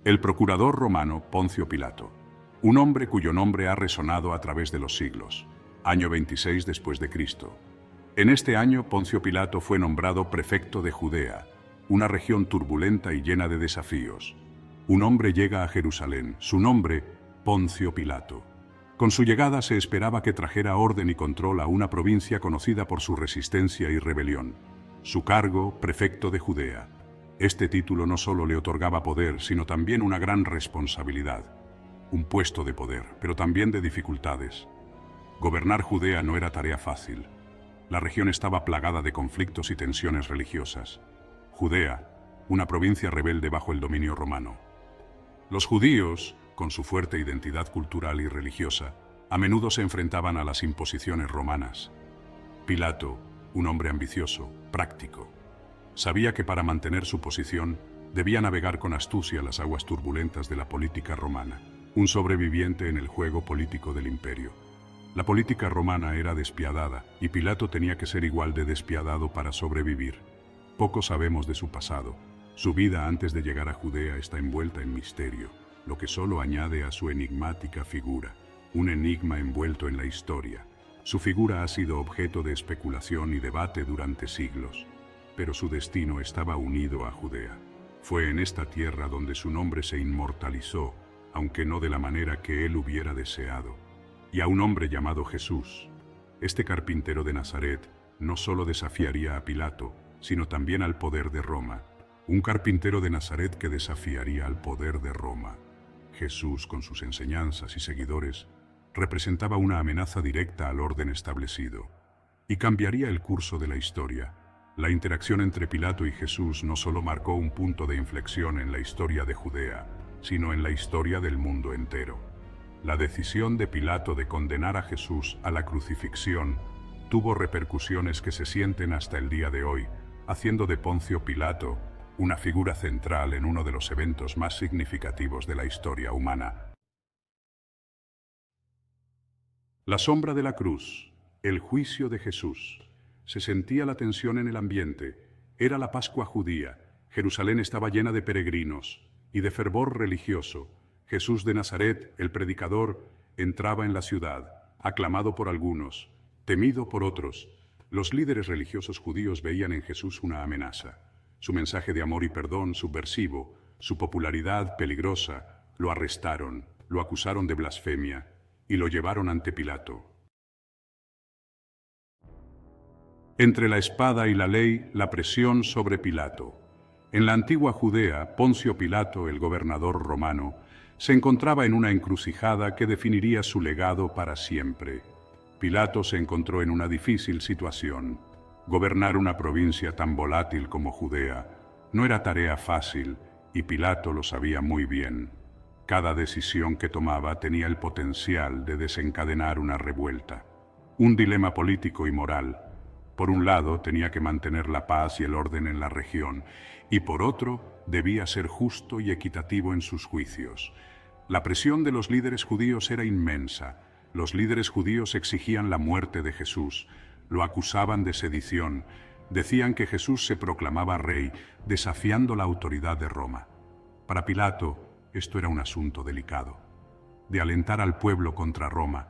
El procurador romano Poncio Pilato, un hombre cuyo nombre ha resonado a través de los siglos. Año 26 después de Cristo. En este año Poncio Pilato fue nombrado prefecto de Judea, una región turbulenta y llena de desafíos. Un hombre llega a Jerusalén, su nombre, Poncio Pilato. Con su llegada se esperaba que trajera orden y control a una provincia conocida por su resistencia y rebelión. Su cargo, prefecto de Judea. Este título no solo le otorgaba poder, sino también una gran responsabilidad. Un puesto de poder, pero también de dificultades. Gobernar Judea no era tarea fácil. La región estaba plagada de conflictos y tensiones religiosas. Judea, una provincia rebelde bajo el dominio romano. Los judíos, con su fuerte identidad cultural y religiosa, a menudo se enfrentaban a las imposiciones romanas. Pilato, un hombre ambicioso, práctico, sabía que para mantener su posición debía navegar con astucia las aguas turbulentas de la política romana, un sobreviviente en el juego político del imperio. La política romana era despiadada y Pilato tenía que ser igual de despiadado para sobrevivir. Poco sabemos de su pasado. Su vida antes de llegar a Judea está envuelta en misterio, lo que solo añade a su enigmática figura, un enigma envuelto en la historia. Su figura ha sido objeto de especulación y debate durante siglos, pero su destino estaba unido a Judea. Fue en esta tierra donde su nombre se inmortalizó, aunque no de la manera que él hubiera deseado. Y a un hombre llamado Jesús. Este carpintero de Nazaret no solo desafiaría a Pilato, sino también al poder de Roma. Un carpintero de Nazaret que desafiaría al poder de Roma. Jesús, con sus enseñanzas y seguidores, representaba una amenaza directa al orden establecido. Y cambiaría el curso de la historia. La interacción entre Pilato y Jesús no solo marcó un punto de inflexión en la historia de Judea, sino en la historia del mundo entero. La decisión de Pilato de condenar a Jesús a la crucifixión tuvo repercusiones que se sienten hasta el día de hoy, haciendo de Poncio Pilato una figura central en uno de los eventos más significativos de la historia humana. La sombra de la cruz, el juicio de Jesús. Se sentía la tensión en el ambiente. Era la Pascua judía. Jerusalén estaba llena de peregrinos y de fervor religioso. Jesús de Nazaret, el predicador, entraba en la ciudad, aclamado por algunos, temido por otros. Los líderes religiosos judíos veían en Jesús una amenaza. Su mensaje de amor y perdón subversivo, su popularidad peligrosa, lo arrestaron, lo acusaron de blasfemia y lo llevaron ante Pilato. Entre la espada y la ley, la presión sobre Pilato. En la antigua Judea, Poncio Pilato, el gobernador romano, se encontraba en una encrucijada que definiría su legado para siempre. Pilato se encontró en una difícil situación. Gobernar una provincia tan volátil como Judea no era tarea fácil, y Pilato lo sabía muy bien. Cada decisión que tomaba tenía el potencial de desencadenar una revuelta. Un dilema político y moral. Por un lado, tenía que mantener la paz y el orden en la región, y por otro, debía ser justo y equitativo en sus juicios. La presión de los líderes judíos era inmensa. Los líderes judíos exigían la muerte de Jesús, lo acusaban de sedición, decían que Jesús se proclamaba rey, desafiando la autoridad de Roma. Para Pilato, esto era un asunto delicado. De alentar al pueblo contra Roma,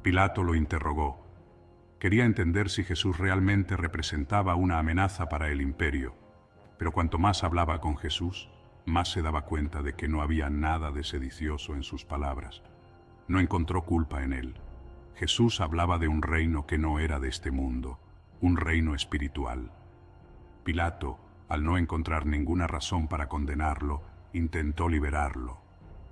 Pilato lo interrogó. Quería entender si Jesús realmente representaba una amenaza para el imperio, pero cuanto más hablaba con Jesús, más se daba cuenta de que no había nada de sedicioso en sus palabras. No encontró culpa en él. Jesús hablaba de un reino que no era de este mundo, un reino espiritual. Pilato, al no encontrar ninguna razón para condenarlo, intentó liberarlo,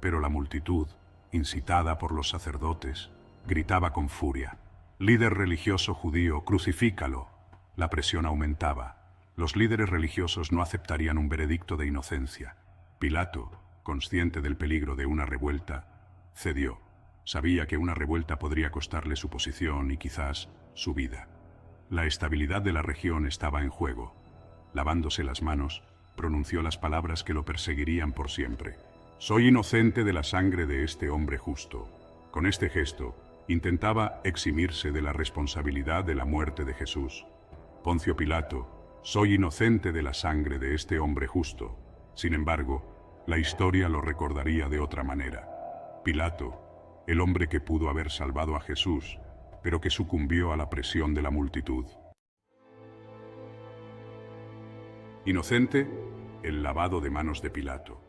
pero la multitud, incitada por los sacerdotes, gritaba con furia: «Líder religioso judío, crucifícalo». La presión aumentaba. Los líderes religiosos no aceptarían un veredicto de inocencia. Pilato, consciente del peligro de una revuelta, cedió. Sabía que una revuelta podría costarle su posición y quizás su vida. La estabilidad de la región estaba en juego. Lavándose las manos, pronunció las palabras que lo perseguirían por siempre. «Soy inocente de la sangre de este hombre justo». Con este gesto, intentaba eximirse de la responsabilidad de la muerte de Jesús. Poncio Pilato: «Soy inocente de la sangre de este hombre justo». Sin embargo, la historia lo recordaría de otra manera. Pilato, el hombre que pudo haber salvado a Jesús, pero que sucumbió a la presión de la multitud. Inocente, el lavado de manos de Pilato,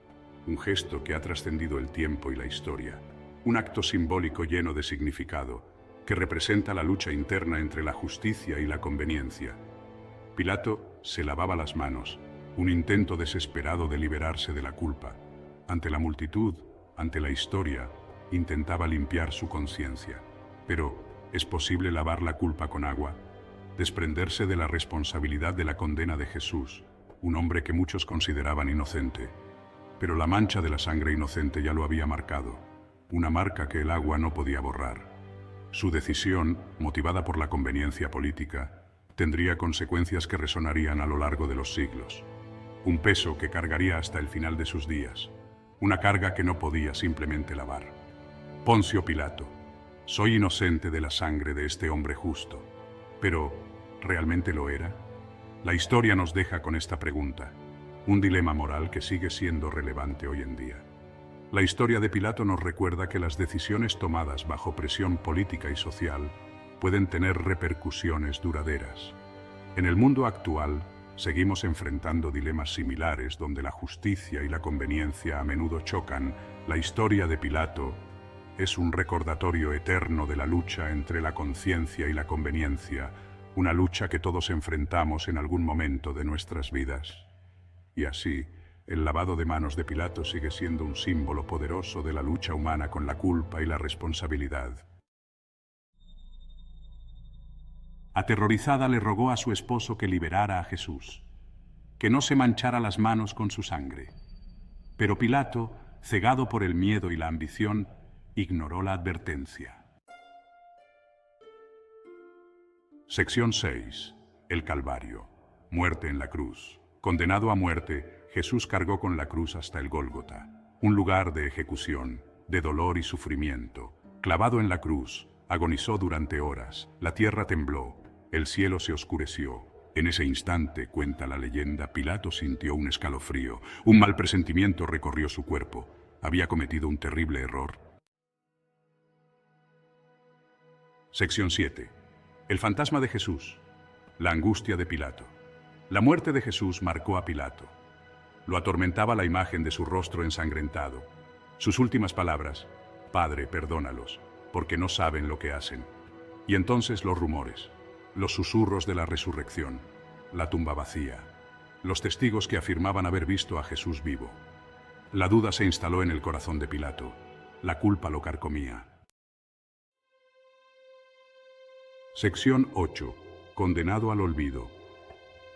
un gesto que ha trascendido el tiempo y la historia, un acto simbólico lleno de significado, que representa la lucha interna entre la justicia y la conveniencia. Pilato se lavaba las manos, un intento desesperado de liberarse de la culpa. Ante la multitud, ante la historia, intentaba limpiar su conciencia. Pero, ¿es posible lavar la culpa con agua? Desprenderse de la responsabilidad de la condena de Jesús, un hombre que muchos consideraban inocente. Pero la mancha de la sangre inocente ya lo había marcado, una marca que el agua no podía borrar. Su decisión, motivada por la conveniencia política, tendría consecuencias que resonarían a lo largo de los siglos. Un peso que cargaría hasta el final de sus días, una carga que no podía simplemente lavar. Poncio Pilato, soy inocente de la sangre de este hombre justo, pero ¿realmente lo era? La historia nos deja con esta pregunta, un dilema moral que sigue siendo relevante hoy en día. La historia de Pilato nos recuerda que las decisiones tomadas bajo presión política y social pueden tener repercusiones duraderas. En el mundo actual, seguimos enfrentando dilemas similares donde la justicia y la conveniencia a menudo chocan. La historia de Pilato es un recordatorio eterno de la lucha entre la conciencia y la conveniencia, una lucha que todos enfrentamos en algún momento de nuestras vidas. Y así, el lavado de manos de Pilato sigue siendo un símbolo poderoso de la lucha humana con la culpa y la responsabilidad. Aterrorizada le rogó a su esposo que liberara a Jesús, que no se manchara las manos con su sangre. Pero Pilato, cegado por el miedo y la ambición, ignoró la advertencia. Sección 6. El Calvario. Muerte en la cruz. Condenado a muerte, Jesús cargó con la cruz hasta el Gólgota, un lugar de ejecución, de dolor y sufrimiento. Clavado en la cruz, agonizó durante horas, la tierra tembló, el cielo se oscureció. En ese instante, cuenta la leyenda, Pilato sintió un escalofrío, un mal presentimiento recorrió su cuerpo. Había cometido un terrible error. Sección 7. El fantasma de Jesús. La angustia de Pilato. La muerte de Jesús marcó a Pilato. Lo atormentaba la imagen de su rostro ensangrentado. Sus últimas palabras: Padre, perdónalos, porque no saben lo que hacen. Y entonces los rumores, los susurros de la resurrección, la tumba vacía, los testigos que afirmaban haber visto a Jesús vivo. La duda se instaló en el corazón de Pilato. La culpa lo carcomía. Sección 8. Condenado al olvido.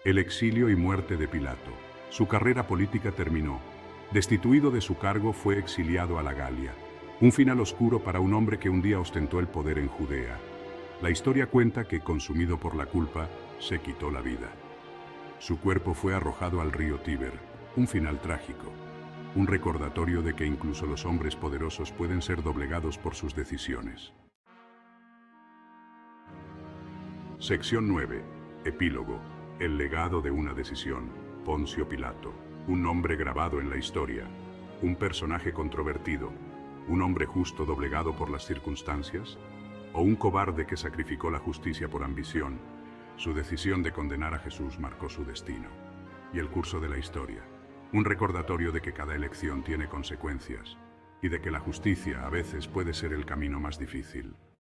El exilio y muerte de Pilato. Su carrera política terminó. Destituido de su cargo, fue exiliado a la Galia. Un final oscuro para un hombre que un día ostentó el poder en Judea. La historia cuenta que, consumido por la culpa, se quitó la vida. Su cuerpo fue arrojado al río Tíber. Un final trágico. Un recordatorio de que incluso los hombres poderosos pueden ser doblegados por sus decisiones. Sección 9. Epílogo. El legado de una decisión. Poncio Pilato. Un nombre grabado en la historia. Un personaje controvertido. Un hombre justo doblegado por las circunstancias. O un cobarde que sacrificó la justicia por ambición. Su decisión de condenar a Jesús marcó su destino y el curso de la historia. Un recordatorio de que cada elección tiene consecuencias y de que la justicia a veces puede ser el camino más difícil.